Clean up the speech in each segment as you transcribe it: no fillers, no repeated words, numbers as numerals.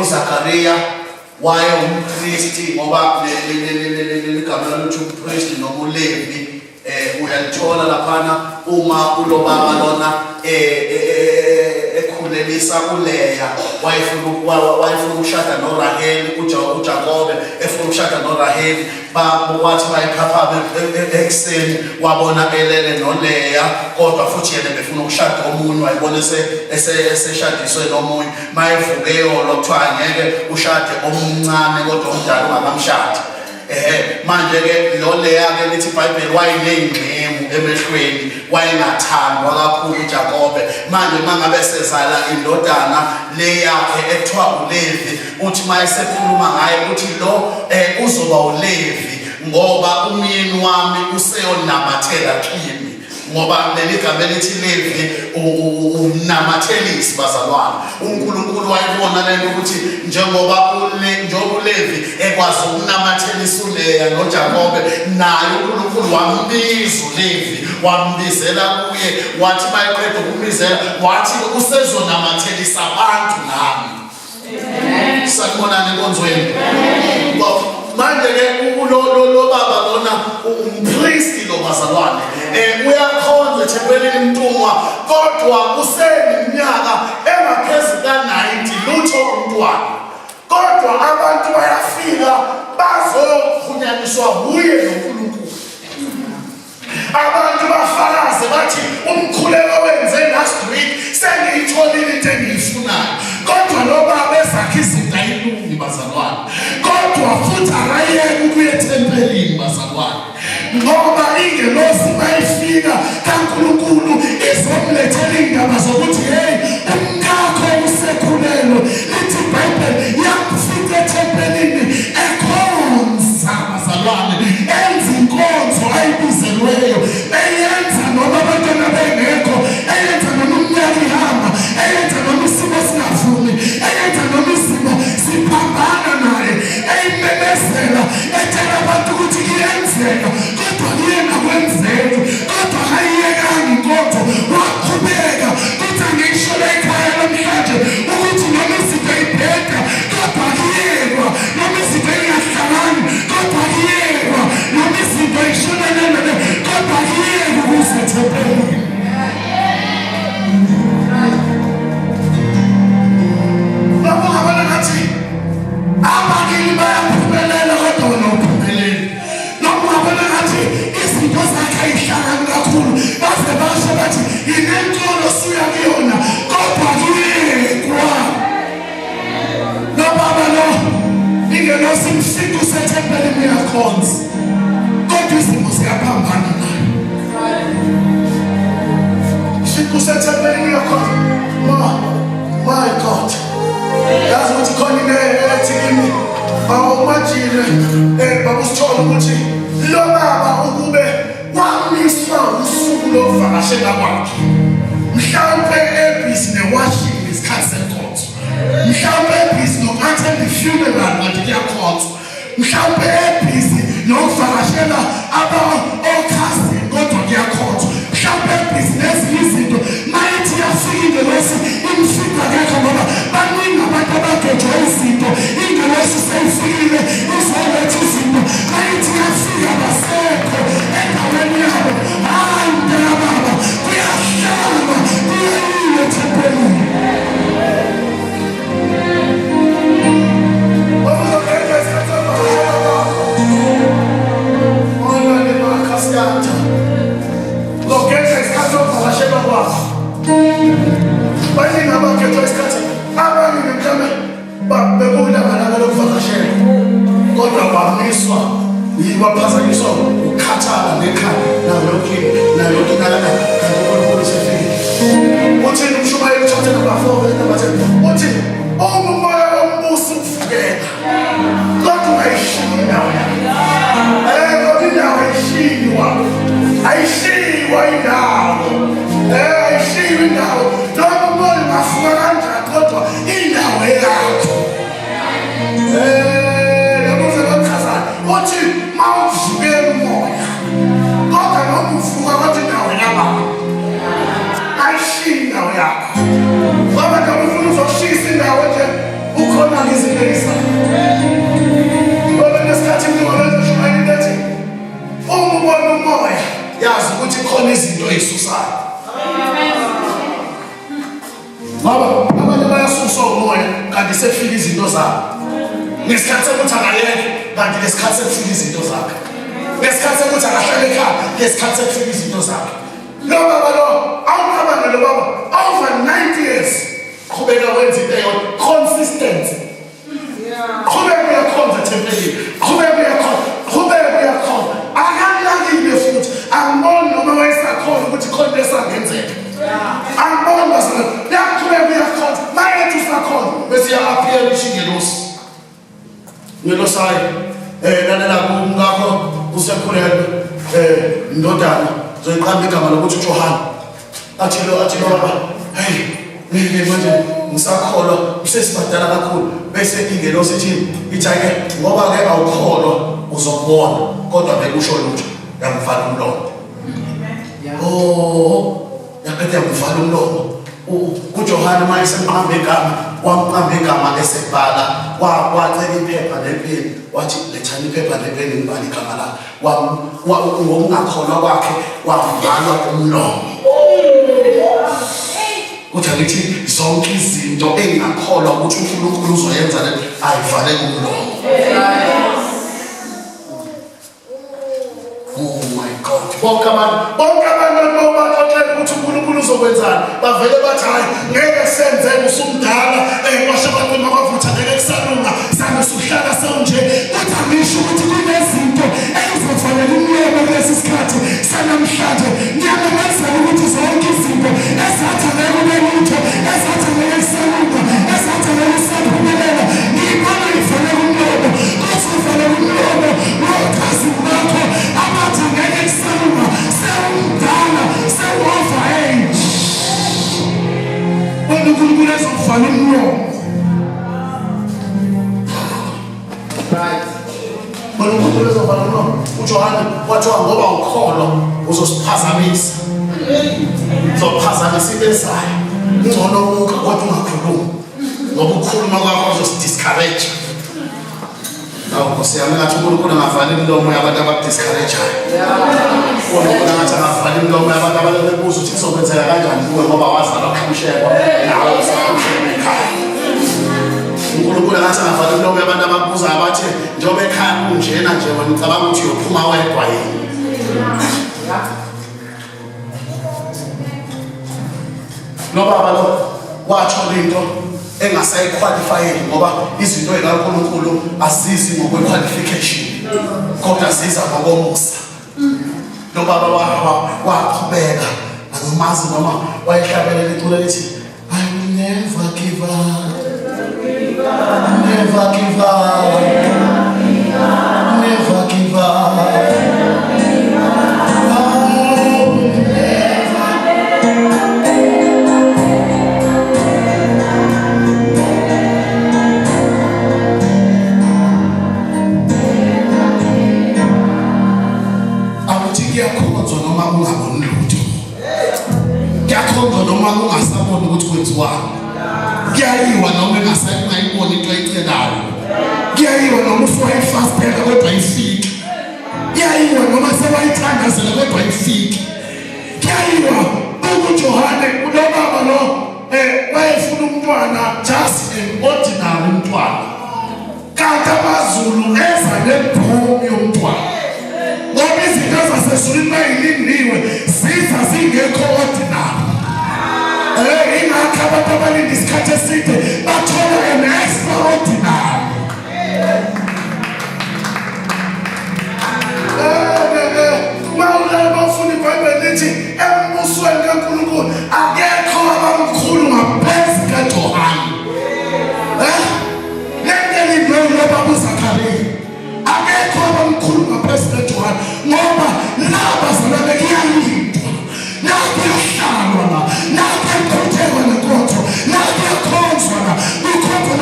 uZakaria wayewumpristi ngoba ligama lokuthi umpristi noma uLevi uyalithola laphana uma ulobaba lona ekhulelisa uLeya wayefuna ukushada noRaheli uJakobe efuna ukushada noRaheli wathi bayikhapha ekuseni wabona elele noLeya kodwa futhi yena befuna ukushada omunye wayibona eseshadiswe nomunye mayevuke yolo kuthiwa ngeke ushade omncane kodwa omdala ungakamshadi manje ke lo Leya ke lithi iBhayibheli wayinengcemu emehlweni wayengathandwa kakhulu uJakobe manje mangabe sezala indodana le yakhe ekuthiwa uLevi uthi mayesekhuluma ngaye uthi lo uzoba uLevi ngoba umyeni wami useyonamathela kimi ngoba leli gama elithi Levi unamathelisi bazalwane uNkulunkulu wayibona lento ukuthi njengoba uLevi ekwazi ukunamathelisa uLeya noJakobe naye uNkulunkulu wambiza uLevi wambizela kuye wathi bayiqeda ukumbizela wathi usezonamathelisa abantu nami amen sakubona nenkonzweni manje ke lo baba lona umpristi lo bazalwane uyakhonza ethempelini mntungwa kodwa useneminyaka engaphezulu ka90 lutho umntwana kodwa abantu bayafika bazokhunyaniswa kuye noNkulunkulu abantu bafakaze bathi umkhuleko wenze last week sengiyitholile into engiyifunayo kodwa lo baba ezakhe izinto ayilungi bazalwane kodwa futhi akayeke ukuya ethempelini bazalwane ngoba ingelosi mayifika kaNkulunkulu izomlethela indaba zokuthi hey umkakho usekhulelwe lithi iBhayibheli yakufika ethempelini ekhonza bazalwane enza inkonzo ayibizelweyo eyenza noma abantwana bengekho eyenza noma umnyaka ihamba eyenza noma isimo singavumi eyenza noma isimo siphambana naye eyimemezela etshela abantu ukuthi kuyenzeka kodwa kuyena kwenzeka kodwa ayiyekanga inkonzo waqhubeka kuthi angisho la ekhaya namhlanje ukuthi noma izinto ayibheda kodwa kuyekwa noma izinto ayingahlangani kodwa kuyekwa noma izinto ayishonelele kodwa kuyekwa ukuze ethempelini babona ngathi abakini bayaphumelela kodwa nophumelele nokubona ngathi izinto zakhe ayihlangani kakhulu baze basho bathi inenkolo suya kuyona kodwa kuyekwa nobaba lo ingelosi mfika usethempelini yakhonza kodwa izimo ziyaphambana naye mfika usethempelini yakhonza my God yazi ukuthi khona into ethi kimi awumajile babusithola ukuthi lo baba ukube wamiswa usuku lokuvakashela kwakhe mhlawumbe ebhizi newashing isikhathi senkonzo mhlawumbe ebhizi noku-attend i-funeral ngathi kuyakhonzwa mhlawumbe ebhizi nokuvakashela okhasi kodwa kuyakhonzwa mhlawumbe ebhizi nezinye izinto mayithi yafika ingelosi imfika kekho ngoba baningi abantu abagejwa izinto ingelosi seyifikile izoletha izinto mayithi yafika basekho endaweni yabo hayi mntana baba kuyahlaba kuyayiwe ethempelini baningi abagejwa isikhathi abanye mhlawumbe bekulangana lokuvakashela kodwa bamiswa baphazanyiswa ukukhathala ngekhaya nalokhu inalana kanti uNkulunkulu usefikile uthini umshumayeli chapter number 4 verse 10 uthi umoya wombuso uvukela kodwa ungayishiyi indawo ngoba indawo ayishiywa indawo ayishiywa indawo noma umoya ungafuka kanjani kodwa indawo yakho yabuze bakhazana uthi mawuvukela umoya kodwa noma uvuka kodwa indawo yababa ayishiyi indawo yakho ngoba noma ufuna uzoshisa indawo nje ukhona kanti sekufika izinto zakhe. Ngesikhathi sokuthi akayeke kanti ngesikhathi sekufika izinto zakhe. Ngesikhathi sokuthi akahlale ekhaya ngesikhathi sekufika izinto zakhe. Lo baba lo awuqabanga lo baba over 90 years qhubeka wenza into eyodwa consistent. Qhubeka uyakhonza tempelini. Qhubeka uyakhonza. Akanakile futhi angiboni noma wayesakhona ukuthi khona esangenzeka. Angiboni basana yaqhubeka uyakhonza mayethi usakhona bese ya-appear ishingelosi. Ngelosayi lalela ngakho usekhulelwe ndodana zoyiqamba igama lokuthi uJohane athi baba hey mimi manje ngisakholwa usesibadala kakhulu bese ingelosi ithi ake ngoba ke awukholwa uzobona kodwa bekusho lutho yamvala umlomo. Yakade yamvala umlomo. uJohane mayesemqamba igama wamqamba igama esebhala wacela iphepha nepeni wathi lethani iphepha nepeni ngibhala igama la ngokungakholwa kwakhe wavalwa umlomo. Uthi alithi zonke izinto engakholwa ukuthi uNkulunkulu uzoyenza le ayivale umlomo. Oh my God. Bonke abantu baxoxela ukuthi uNkulunkulu uzokwenzani bavele bathi hayi ngeke senze usumdala kwasho abantu mabavutha ngeke kusalunga sami suhlala sonje kodwa ngisho ukuthi kunezinto ezizofanele umlomo kulesi sikhathi sanamhlanje ngiyabonisa ukuthi zonke izinto ezathi ngeke lutho ezathi ngeke kusalunga ezathi ngeke kusaphumelela ngibona ifanele umlomo kuzofanele umlomo lokazi wakho abathi ngeke kusalunga sewumdala sewover age uNkulunkulu ezofana umlomo. Right. uNkulunkulu ezofana umlomo. uJohane wathiwa ngoba ukholwa uzosiphazamisa. Uzophazamisa into ezayo. Ngcono ukho kodwa ungakhulumi. Ngoba ukukhuluma kwakho uzodiscourage. Nkosi yami ngathi uNkulunkulu angavali imilomo yabantu abadiscourageayo. uNkulunkulu ngathi angavali imilomo yabantu ababebuza ukuthi kuzokwenzeka kanjani kuwe ngoba wazalwa kushekwa nawe usakhulelwe ekhaya. uNkulunkulu ngathi angavali imilomo yabantu ababuza abathi njengoba ekhaya kunjena nje wena ucabanga ukuthi uyophuma wedwa yini. Lo baba lo wathola into engasayiqualifying ngoba izinto ezikaNkulunkulu azizi ngokwequalification kodwa ziza ngokomusa. Lo baba waqhubeka anomazi noma wayehlabelela iculo lithi I will never give up, never give up, never give up. Kuyakhonzwa noma ungaboni lutho. Kuyakhonzwa noma ungasaboni ukuthi kwenziwani. Kuyayiwa noma ungasayiboni into ayicelayo. Kuyayiwa noma usuyayifastela kodwa ayifiki. Kuyayiwa noma sewayithandazela kodwa ayifiki. Kuyayiwa uJohane lo baba lo wayefuna umntwana just an ordinary umntwana. Kanti amaZulu eza nebhomu yomntwana. Ngoba izinto zasezulwini mayilindiwe ziza zingekho ordinary. Ingakho abantu abalinde isikhathi eside bathola an extraordinary. Mawulaba ufuna iBhayibheli lithi embusweni kaNkulunkulu akekho abamkhulu ngaphezu kaJohane. Lento loba uZakhariya akekho abamkhulu ngaphezu kaJohane ngoba laba zona bekuyalindwa lapho yahlalwa lapho ikhothelwa nenkonzo lapho yakhonzwa ukhonzwa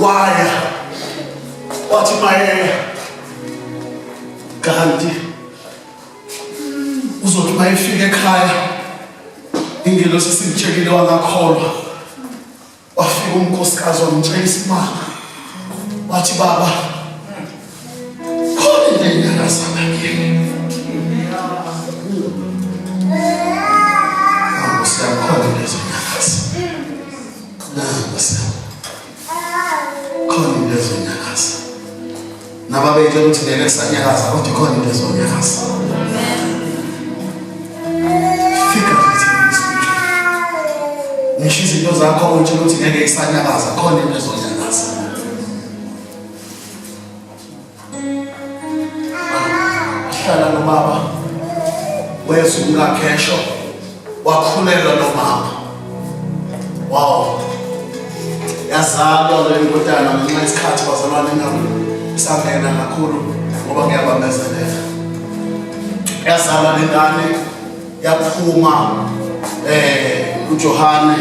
waya wathi maye kanti uzothi mayefika ekhaya ingelosi simtshekile wangakholwa wafika umkhosikazi wamtshengisa imali wathi baba khona into engasaba kimi siyakhona lezo nyakasi khona lezo nyakasi nababeyitshela ukuthi ngeke kusanyakaza kodwa khona lezo nyakasi fika ngisho izinto zakho utshela ukuthi ngeke kusanyakaza khona lezo nyakasi hlala nobaba weza umlakhesho wakhulelwa nomama wow yazalwa le nkutana ngenxa isikhathi bazalwane ngabo sangena kakhulu ngoba ngiyabambezeleka yazalwa le ngane yaphuma uJohane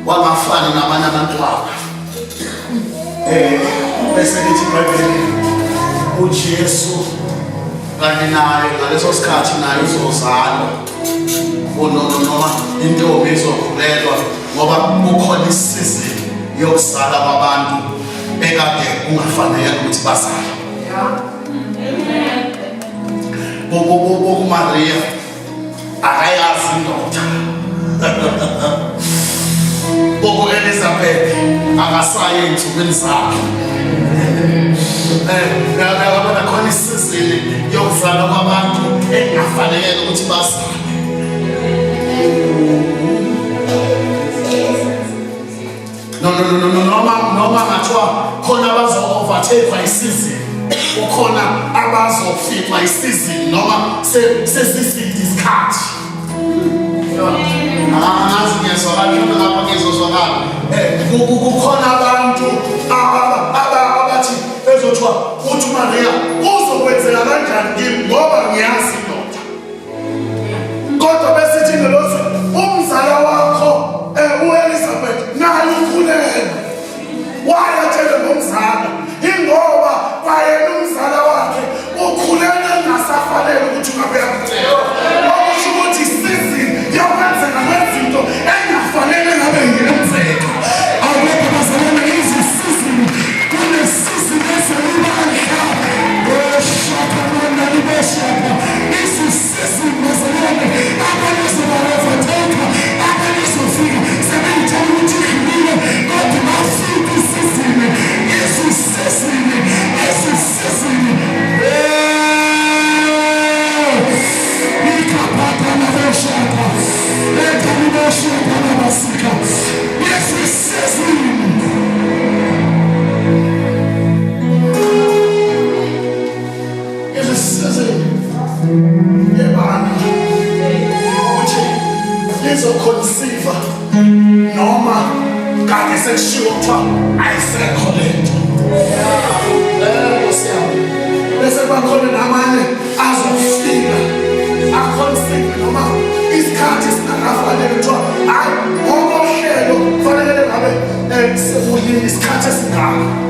wangafani nabanye abantwana bese lithi iBhayibheli uJesu kanti naye ngaleso sikhathi naye uzozalwa noma intombi izokhulelwa ngoba kukhona isizini yokuzala kwabantu ekade kungafanele ukuthi bazale. Bobo Maria akayazi indoda. Bobo Elizabeth akasayi ensukwini zakhe. Ngiyabona khona isizini yokuzala kwabantu engafanele ukuthi bazale. Noma ngathiwa khona abazo-overtake isizini, ukhona abazofikwa isizini noma sesiside isikhathi. Angazi ngiyazwakala ngapha ngizozwakala. Kukhona abantu abathi bezothiwa uthi uMaria uzokwenzela kanjani kimi ngoba ngiyazi indoda. Kodwa besithi ngelosi umzala wakho uElizabeth naye ukhulelwe. Wayatshela ngomzala ingoba kwayena umzala wakhe ukhulelwe ngasafanele ukuthi ungabe yakhulelwa. Okusho ukuthi isizini yokwenzeka kwezinto engafanele ngabe ngiyenzeka. Awubona bazalwane izisizini kunesizini eselibandla oshakana libeshaka isisizini bazalwane abanye sebarevateka abanye sofika sebeyitshela ukuthi khulile kodwa bafika isizini isisizini ikapata nabeshaka ekanibeshaka nabasika isisizini yebani ukuthi lizokhonsiva noma kade sekushiwo kuthiwa ayisekho lento. Bese bakhona namanye azofika akhonsive noma isikhathi singakafanele kuthiwa hayi ngokohlelo kufanele ngabe sekulile isikhathi esingaka.